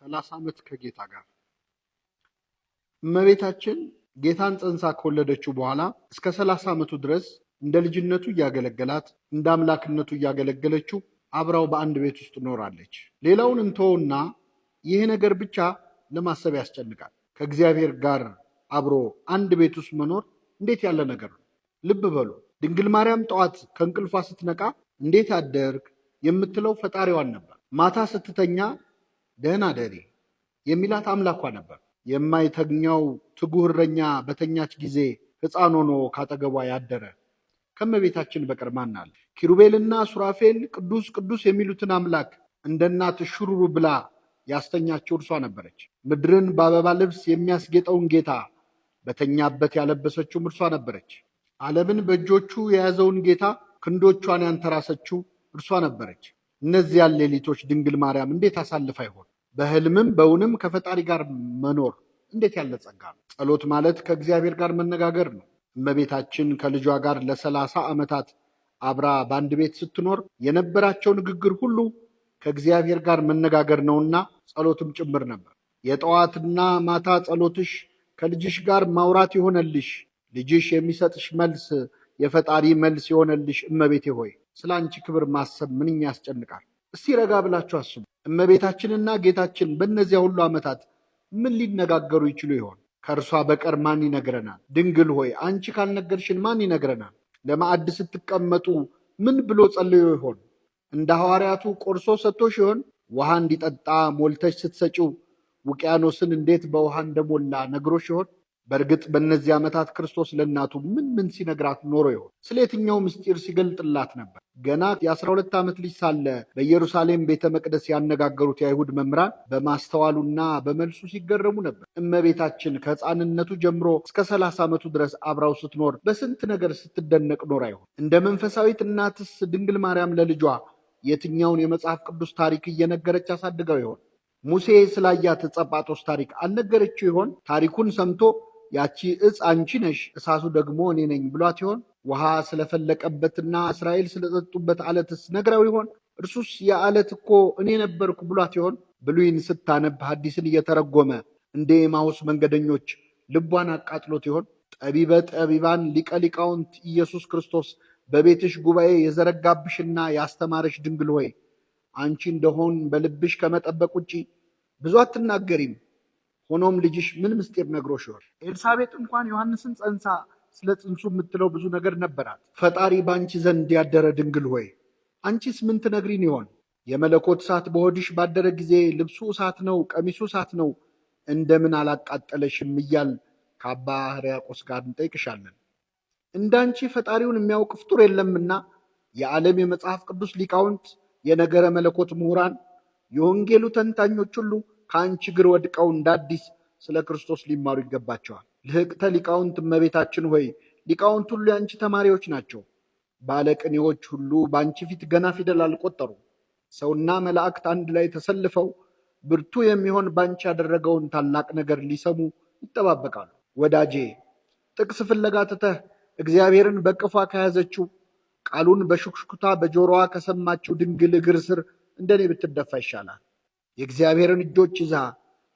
30 ዓመት ከጌታ ጋር እመቤታችን ጌታን ጸንሳ ከወለደችው በኋላ እስከ 30 ዓመቱ ድረስ እንደ ልጅነቱ እያገለገላት እንደ አምላክነቱ እያገለገለችው አብራው በአንድ ቤት ውስጥ ኖራለች። ሌላውን እንተውና ይህ ነገር ብቻ ለማሰብ ያስጨንቃል። ከእግዚአብሔር ጋር አብሮ አንድ ቤት ውስጥ መኖር እንዴት ያለ ነገር ነው! ልብ በሉ። ድንግል ማርያም ጠዋት ከእንቅልፏ ስትነቃ እንዴት አደርክ የምትለው ፈጣሪዋን ነበር። ማታ ስትተኛ ደህና ደሪ የሚላት አምላኳ ነበር። የማይተኛው ትጉህ እረኛ በተኛች ጊዜ ሕፃን ሆኖ ካጠገቧ ያደረ ከእመቤታችን በቀር ማን አለ? ኪሩቤልና ሱራፌል ቅዱስ ቅዱስ የሚሉትን አምላክ እንደ እናት ሹሩሩ ብላ ያስተኛችው እርሷ ነበረች። ምድርን በአበባ ልብስ የሚያስጌጠውን ጌታ በተኛበት ያለበሰችውም እርሷ ነበረች። ዓለምን በእጆቹ የያዘውን ጌታ ክንዶቿን ያንተራሰችው እርሷ ነበረች። እነዚያን ሌሊቶች ድንግል ማርያም እንዴት አሳልፋ ይሆን? በህልምም በእውንም ከፈጣሪ ጋር መኖር እንዴት ያለ ጸጋ ነው! ጸሎት ማለት ከእግዚአብሔር ጋር መነጋገር ነው። እመቤታችን ከልጇ ጋር ለ30 ዓመታት አብራ በአንድ ቤት ስትኖር የነበራቸው ንግግር ሁሉ ከእግዚአብሔር ጋር መነጋገር ነውና ጸሎትም ጭምር ነበር። የጠዋትና ማታ ጸሎትሽ ከልጅሽ ጋር ማውራት የሆነልሽ፣ ልጅሽ የሚሰጥሽ መልስ የፈጣሪ መልስ የሆነልሽ እመቤቴ ሆይ ስለ አንቺ ክብር ማሰብ ምንኛ ያስጨንቃል። እስቲ ረጋ ብላችሁ አስቡ። እመቤታችንና ጌታችን በእነዚያ ሁሉ ዓመታት ምን ሊነጋገሩ ይችሉ ይሆን? ከእርሷ በቀር ማን ይነግረናል? ድንግል ሆይ አንቺ ካልነገርሽን ማን ይነግረናል? ለማዕድ ስትቀመጡ ምን ብሎ ጸልዮ ይሆን? እንደ ሐዋርያቱ ቆርሶ ሰጥቶሽ ይሆን? ውሃ እንዲጠጣ ሞልተሽ ስትሰጪው ውቅያኖስን እንዴት በውሃ እንደሞላ ነግሮሽ ይሆን? በእርግጥ በእነዚህ ዓመታት ክርስቶስ ለእናቱ ምን ሲነግራት ኖሮ ይሆን? ስለ የትኛው ምስጢር ሲገልጥላት ነበር? ገና የ12 ዓመት ልጅ ሳለ በኢየሩሳሌም ቤተ መቅደስ ያነጋገሩት የአይሁድ መምህራን በማስተዋሉና በመልሱ ሲገረሙ ነበር። እመቤታችን ከሕፃንነቱ ጀምሮ እስከ 30 ዓመቱ ድረስ አብራው ስትኖር በስንት ነገር ስትደነቅ ኖራ ይሆን? እንደ መንፈሳዊት እናትስ ድንግል ማርያም ለልጇ የትኛውን የመጽሐፍ ቅዱስ ታሪክ እየነገረች አሳድገው ይሆን? ሙሴ ስላያት ዕፀ ጳጦስ ታሪክ አልነገረችው ይሆን? ታሪኩን ሰምቶ ያቺ ዕፅ አንቺ ነሽ፣ እሳቱ ደግሞ እኔ ነኝ ብሏት ይሆን? ውሃ ስለፈለቀበትና እስራኤል ስለጠጡበት ዓለትስ ነግራው ይሆን? እርሱስ የዓለት እኮ እኔ ነበርኩ ብሏት ይሆን? ብሉይን ስታነብ ሐዲስን እየተረጎመ እንደ ኤማሁስ መንገደኞች ልቧን አቃጥሎት ይሆን? ጠቢበ ጠቢባን ሊቀ ሊቃውንት ኢየሱስ ክርስቶስ በቤትሽ ጉባኤ የዘረጋብሽና ያስተማረሽ ድንግል ሆይ አንቺ እንደሆን በልብሽ ከመጠበቅ ውጪ ብዙ አትናገሪም። ሆኖም ልጅሽ ምን ምስጢር ነግሮሽ ይሆን? ኤልሳቤጥ እንኳን ዮሐንስን ጸንሳ ስለ ጽንሱ የምትለው ብዙ ነገር ነበራት። ፈጣሪ በአንቺ ዘንድ ያደረ ድንግል ሆይ አንቺስ ምን ትነግሪን ይሆን? የመለኮት እሳት በሆድሽ ባደረ ጊዜ ልብሱ እሳት ነው፣ ቀሚሱ እሳት ነው፣ እንደምን አላቃጠለሽም እያል ከአባ ሕርያቆስ ጋር እንጠይቅሻለን። እንዳንቺ ፈጣሪውን የሚያውቅ ፍጡር የለምና የዓለም የመጽሐፍ ቅዱስ ሊቃውንት፣ የነገረ መለኮት ምሁራን፣ የወንጌሉ ተንታኞች ሁሉ ከአንቺ እግር ወድቀው እንዳዲስ ስለ ክርስቶስ ሊማሩ ይገባቸዋል። ልህቅተ ሊቃውንት እመቤታችን ሆይ ሊቃውንት ሁሉ የአንቺ ተማሪዎች ናቸው። ባለቅኔዎች ሁሉ በአንቺ ፊት ገና ፊደል አልቆጠሩ። ሰውና መላእክት አንድ ላይ ተሰልፈው ብርቱ የሚሆን በአንቺ ያደረገውን ታላቅ ነገር ሊሰሙ ይጠባበቃሉ። ወዳጄ ጥቅስ ፍለጋ ትተህ እግዚአብሔርን በቅፏ ከያዘችው ቃሉን በሹክሹክታ በጆሮዋ ከሰማችው ድንግል እግር ስር እንደኔ ብትደፋ ይሻላል። የእግዚአብሔርን እጆች ይዛ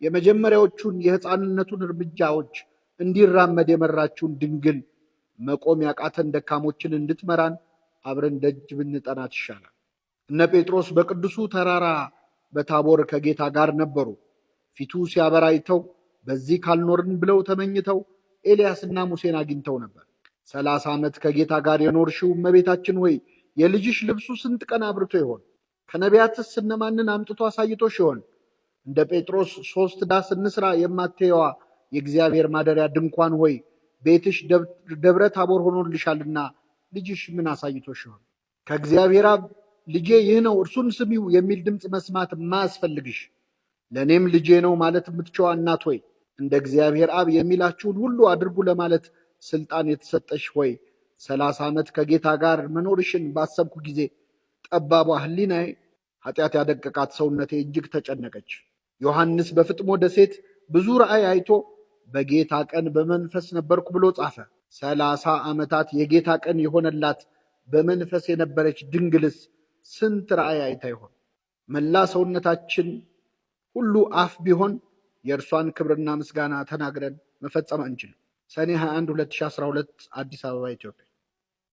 የመጀመሪያዎቹን የሕፃንነቱን እርምጃዎች እንዲራመድ የመራችውን ድንግል መቆም ያቃተን ደካሞችን እንድትመራን አብረን ደጅ ብንጠናት ይሻላል። እነ ጴጥሮስ በቅዱሱ ተራራ በታቦር ከጌታ ጋር ነበሩ። ፊቱ ሲያበራይተው በዚህ ካልኖርን ብለው ተመኝተው ኤልያስና ሙሴን አግኝተው ነበር። 30 ዓመት ከጌታ ጋር የኖርሽው እመቤታችን ሆይ የልጅሽ ልብሱ ስንት ቀን አብርቶ ይሆን? ከነቢያትስ እነማንን አምጥቶ አሳይቶሽ ይሆን? እንደ ጴጥሮስ 3 ዳስ እንስራ የማትየዋ የእግዚአብሔር ማደሪያ ድንኳን ሆይ ቤትሽ ደብረ ታቦር ሆኖልሻልና ልጅሽ ምን አሳይቶሽ ይሆን? ከእግዚአብሔር አብ ልጄ ይህ ነው እርሱን ስሚው የሚል ድምፅ መስማት ማያስፈልግሽ፣ ለእኔም ልጄ ነው ማለት የምትችዋ እናት ሆይ እንደ እግዚአብሔር አብ የሚላችሁን ሁሉ አድርጉ ለማለት ስልጣን የተሰጠሽ ሆይ 30 ዓመት ከጌታ ጋር መኖርሽን ባሰብኩ ጊዜ ጠባቧ ሕሊናዬ ኃጢአት ያደቀቃት ሰውነቴ እጅግ ተጨነቀች። ዮሐንስ በፍጥሞ ደሴት ብዙ ራእይ አይቶ በጌታ ቀን በመንፈስ ነበርኩ ብሎ ጻፈ። 30 ዓመታት የጌታ ቀን የሆነላት በመንፈስ የነበረች ድንግልስ ስንት ራእይ አይታ ይሆን? መላ ሰውነታችን ሁሉ አፍ ቢሆን የእርሷን ክብርና ምስጋና ተናግረን መፈጸም አንችልም። ሰኔ 21 2012 አዲስ አበባ ኢትዮጵያ።